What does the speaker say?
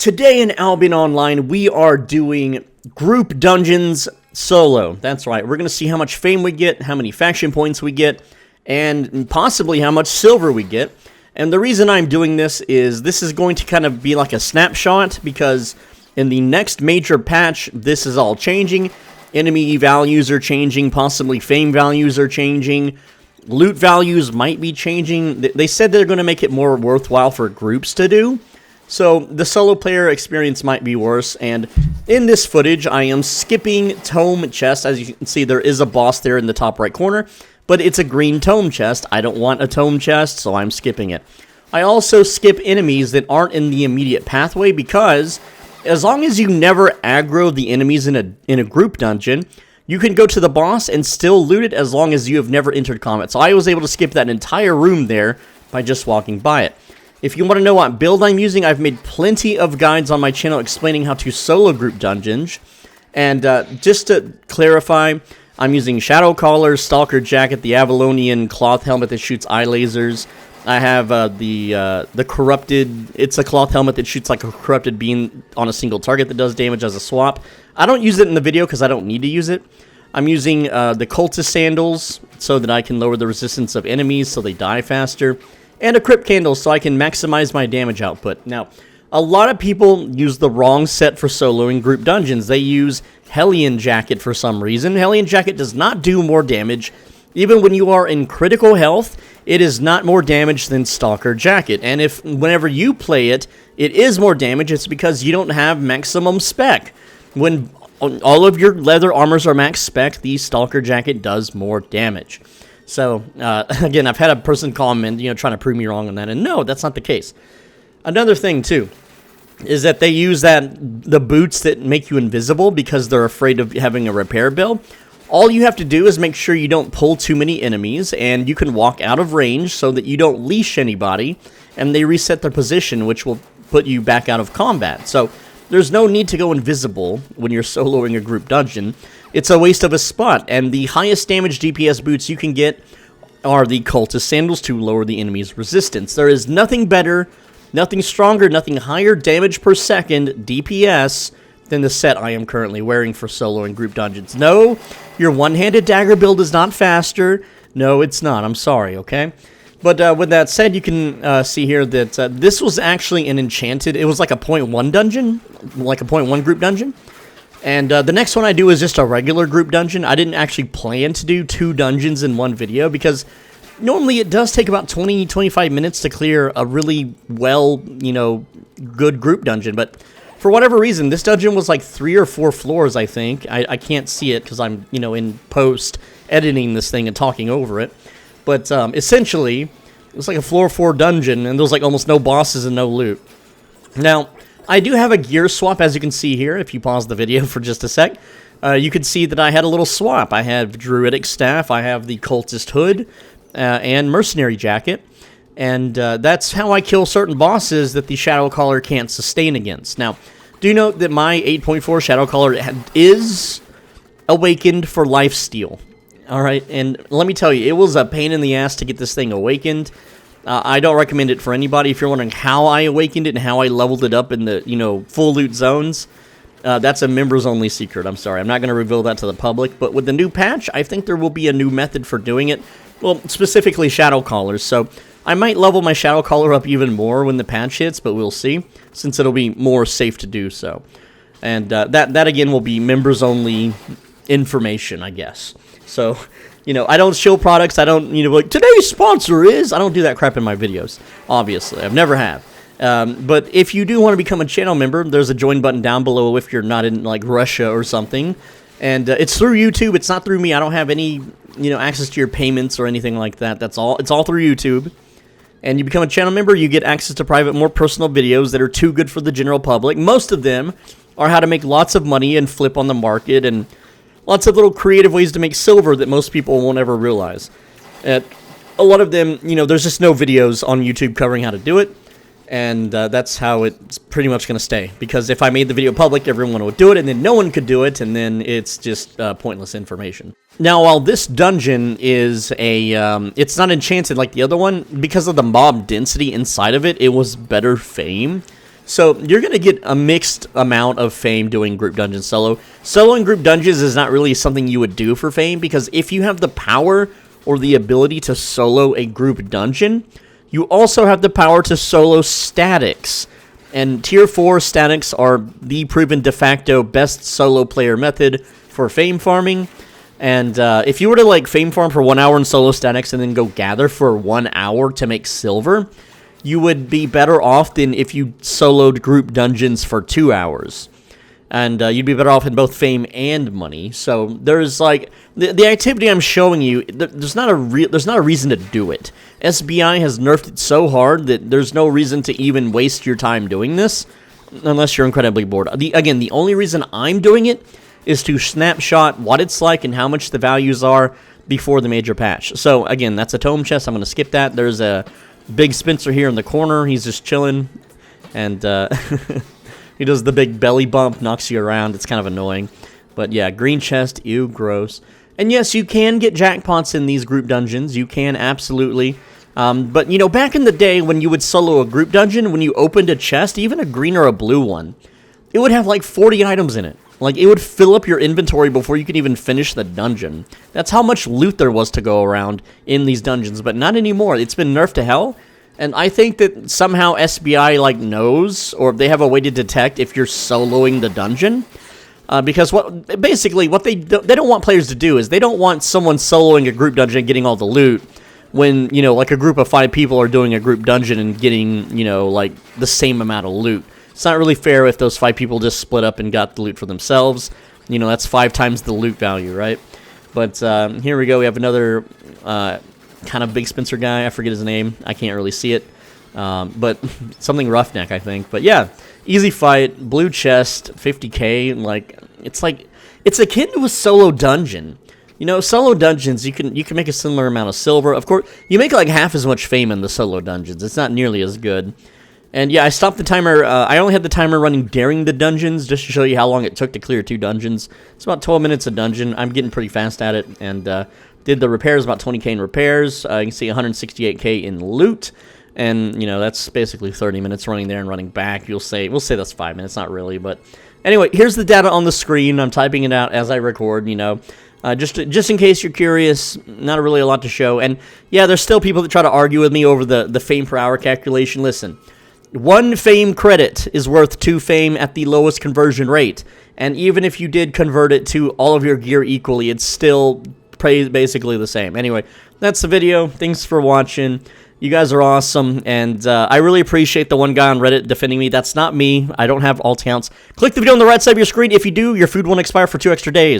Today in Albion Online, we are doing group dungeons solo. That's right, we're going to see how much fame we get, how many faction points we get, and possibly how much silver we get. And the reason I'm doing this is going to kind of be like a snapshot, because in the next major patch, this is all changing. Enemy values are changing, possibly fame values are changing, loot values might be changing. They said they're going to make it more worthwhile for groups to do. So the solo player experience might be worse, and in this footage I am skipping tome chest. As you can see, there is a boss there in the top right corner, but it's a green tome chest. I don't want a tome chest, so I'm skipping it. I also skip enemies that aren't in the immediate pathway, because as long as you never aggro the enemies in a group dungeon, you can go to the boss and still loot it as long as you have never entered combat. So I was able to skip that entire room there by just walking by it. If you want to know what build I'm using, I've made plenty of guides on my channel explaining how to solo group dungeons. And just to clarify, I'm using Shadow Collar, Stalker Jacket, the Avalonian cloth helmet that shoots eye lasers. I have the Corrupted. It's a cloth helmet that shoots like a Corrupted beam on a single target that does damage as a swap. I don't use it in the video because I don't need to use it. I'm using the Cultist Sandals so that I can lower the resistance of enemies so they die faster. And a Crypt Candle so I can maximize my damage output. Now, a lot of people use the wrong set for soloing group dungeons. They use Hellion Jacket for some reason. Hellion Jacket does not do more damage. Even when you are in critical health, it is not more damage than Stalker Jacket. And if whenever you play it, it is more damage, it's because you don't have maximum spec. When all of your leather armors are max spec, the Stalker Jacket does more damage. So, again, I've had a person comment, trying to prove me wrong on that, and no, that's not the case. Another thing, too, is that they use the boots that make you invisible because they're afraid of having a repair bill. All you have to do is make sure you don't pull too many enemies, and you can walk out of range so that you don't leash anybody, and they reset their position, which will put you back out of combat. So, there's no need to go invisible when you're soloing a group dungeon. It's a waste of a spot, and the highest damage DPS boots you can get are the Cultist Sandals to lower the enemy's resistance. There is nothing better, nothing stronger, nothing higher damage per second DPS than the set I am currently wearing for solo and group dungeons. No, your one-handed dagger build is not faster. No, it's not. I'm sorry, okay? But with that said, you can see here that this was actually an enchanted, it was like a 0.1 dungeon, like a 0.1 group dungeon. And the next one I do is just a regular group dungeon. I didn't actually plan to do 2 dungeons in one video, because normally it does take about 20-25 minutes to clear a really good group dungeon. But for whatever reason, this dungeon was like 3 or 4 floors, I think. I can't see it because I'm, in post editing this thing and talking over it. But essentially, it was like a floor 4 dungeon, and there was like almost no bosses and no loot. Now, I do have a gear swap, as you can see here. If you pause the video for just a sec, you can see that I had a little swap. I have Druidic Staff, I have the Cultist Hood, and Mercenary Jacket. And that's how I kill certain bosses that the Shadow Collar can't sustain against. Now, do note that my 8.4 Shadow Collar is awakened for lifesteal. Alright, and let me tell you, it was a pain in the ass to get this thing awakened. I don't recommend it for anybody. If you're wondering how I awakened it and how I leveled it up in the, full loot zones, that's a members-only secret. I'm sorry. I'm not going to reveal that to the public. But with the new patch, I think there will be a new method for doing it. Well, specifically Shadow Collars. So I might level my Shadow Collar up even more when the patch hits, but we'll see, since it'll be more safe to do so. And that again, will be members-only information, I guess. So, I don't show products. I don't, like, today's sponsor is. I don't do that crap in my videos, obviously. I've never have. But if you do want to become a channel member, there's a join button down below if you're not in, like, Russia or something. And it's through YouTube. It's not through me. I don't have any, access to your payments or anything like that. That's all. It's all through YouTube. And you become a channel member, you get access to private, more personal videos that are too good for the general public. Most of them are how to make lots of money and flip on the market, and lots of little creative ways to make silver that most people won't ever realize. A lot of them, there's just no videos on YouTube covering how to do it, and that's how it's pretty much going to stay. Because if I made the video public, everyone would do it, and then no one could do it, and then it's just pointless information. Now, while this dungeon is it's not enchanted like the other one, because of the mob density inside of it, it was better fame. So you're going to get a mixed amount of fame doing group dungeons solo. Solo and group dungeons is not really something you would do for fame, because if you have the power or the ability to solo a group dungeon, you also have the power to solo statics. And tier 4 statics are the proven de facto best solo player method for fame farming. And if you were to like fame farm for 1 hour in solo statics and then go gather for 1 hour to make silver, you would be better off than if you soloed group dungeons for 2 hours. And you'd be better off in both fame and money. So there's like the activity I'm showing you. There's not a reason to do it. SBI has nerfed it so hard that there's no reason to even waste your time doing this, unless you're incredibly bored. Again, the only reason I'm doing it is to snapshot what it's like and how much the values are before the major patch. So again, that's a tome chest. I'm going to skip that. There's a big Spencer here in the corner. He's just chilling, and he does the big belly bump, knocks you around. It's kind of annoying. But yeah, green chest, ew, gross. And yes, you can get jackpots in these group dungeons. You can, absolutely. But, you know, back in the day when you would solo a group dungeon, when you opened a chest, even a green or a blue one, it would have like 40 items in it. Like, it would fill up your inventory before you could even finish the dungeon. That's how much loot there was to go around in these dungeons, but not anymore. It's been nerfed to hell. And I think that somehow SBI, like, knows, or they have a way to detect if you're soloing the dungeon. Because what they don't want players to do is they don't want someone soloing a group dungeon and getting all the loot when, you know, like a group of 5 people are doing a group dungeon and getting, you know, like, the same amount of loot. It's not really fair if those 5 people just split up and got the loot for themselves. You know, that's 5 times the loot value, right? But here we go. We have another kind of big Spencer guy. I forget his name. I can't really see it. But something Roughneck, I think. But yeah, easy fight, blue chest, 50k. It's akin to a solo dungeon. You know, solo dungeons, you can make a similar amount of silver. Of course, you make like half as much fame in the solo dungeons. It's not nearly as good. And yeah, I stopped the timer. I only had the timer running during the dungeons just to show you how long it took to clear 2 dungeons. It's about 12 minutes a dungeon. I'm getting pretty fast at it. And did the repairs, about 20k in repairs. You can see 168k in loot. And, you know, that's basically 30 minutes running there and running back. We'll say that's 5 minutes, not really. But anyway, here's the data on the screen. I'm typing it out as I record, you know. Just in case you're curious, not really a lot to show. And yeah, there's still people that try to argue with me over the fame per hour calculation. Listen. 1 fame credit is worth 2 fame at the lowest conversion rate. And even if you did convert it to all of your gear equally, it's still basically the same. Anyway, that's the video. Thanks for watching. You guys are awesome. And I really appreciate the one guy on Reddit defending me. That's not me. I don't have alt accounts. Click the video on the right side of your screen. If you do, your food won't expire for 2 extra days.